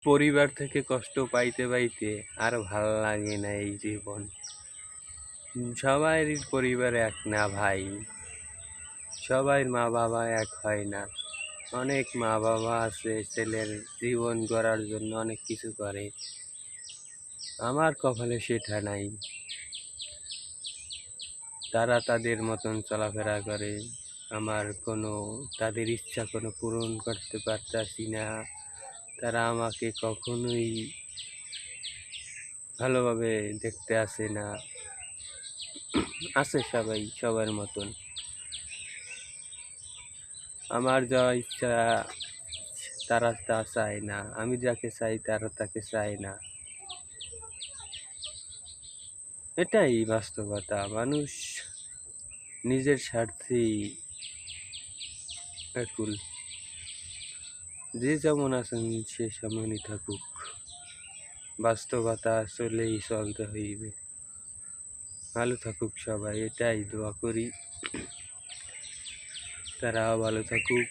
পরিবার থেকে কষ্ট পাইতে পাইতে আর ভাল লাগে না এই জীবন। সবাই পরিবার এক না ভাই, সবাই মা বাবা এক হয় না। অনেক মা বাবা আছে ছেলের জীবন গড়ার জন্য অনেক কিছু করে, আমার কপালে সেটা নাই। তারা তাদের মতন চলাফেরা করে, আমার তাদের ইচ্ছা কোনো পূরণ করতে পারতাছি না। তারা আমাকে কখনোই ভালোভাবে দেখতে আসে না। আছে সবাই সবার মতন, আমার যা ইচ্ছা তারা তা চায় না, আমি যাকে চাই তারা তাকে চায় না। এটাই বাস্তবতা। মানুষ নিজের স্বার্থেই ব্যাকুল। যে যেমন আছেন সে সেমনই থাকুক, বাস্তবতা আসলেই চলতে হইবে। ভালো থাকুক সবাই, এটাই দোয়া করি। তারাও ভালো থাকুক।